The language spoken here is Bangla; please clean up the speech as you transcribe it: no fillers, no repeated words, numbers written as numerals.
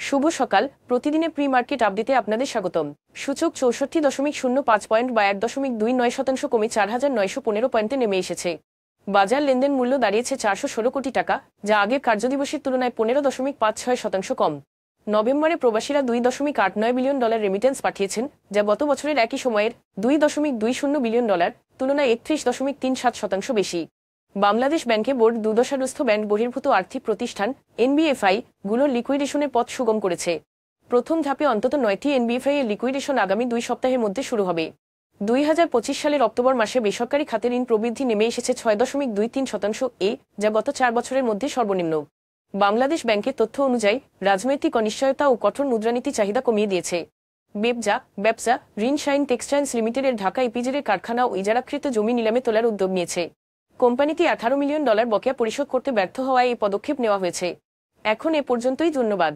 শুভ সকাল। প্রতিদিনের প্রি মার্কেট আপডেটে আপনাদের স্বাগতম। সূচক 64.05 পয়েন্ট বা 1.29% কমে 4,915 পয়েন্টে নেমে এসেছে। বাজার লেনদেন মূল্য দাঁড়িয়েছে 416 কোটি টাকা, যা আগের কার্যদিবসের তুলনায় 15.56% কম। নভেম্বরে প্রবাসীরা $2.89 বিলিয়ন রেমিটেন্স পাঠিয়েছেন, যা গত বছরের একই সময়ের $2.20 বিলিয়ন তুলনায় 31.37% বেশি। বাংলাদেশ ব্যাংকে বোর্ড দুর্দশাগ্রস্ত ব্যাংক বহির্ভূত আর্থিক প্রতিষ্ঠান এনবিএফআই গুলোর লিকুইডেশনের পথ সুগম করেছে। প্রথম ধাপে অন্তত 9টি এনবিএফআই এর লিকুইডেশন আগামী 2 সপ্তাহের মধ্যে শুরু হবে। 2025 সালের অক্টোবর মাসে বেসরকারি খাতের ঋণ প্রবৃদ্ধি নেমে এসেছে 6.23%, যা গত 4 বছরের মধ্যে সর্বনিম্ন। বাংলাদেশ ব্যাংকের তথ্য অনুযায়ী রাজনৈতিক অনিশ্চয়তা ও কঠোর মুদ্রানীতি চাহিদা কমিয়ে দিয়েছে। ব্যবসা ঋণ শাইন টেক্সটাইলস লিমিটেডের ঢাকা ইপিজেডের কারখানা ও ইজারাকৃত জমি নিলামে তোলার উদ্যোগ নিয়েছে। কোম্পানিটি $18 মিলিয়ন বকেয়া পরিশোধ করতে ব্যর্থ হওয়ায় এই পদক্ষেপ নেওয়া হয়েছে। এখন এ পর্যন্তই, ধন্যবাদ।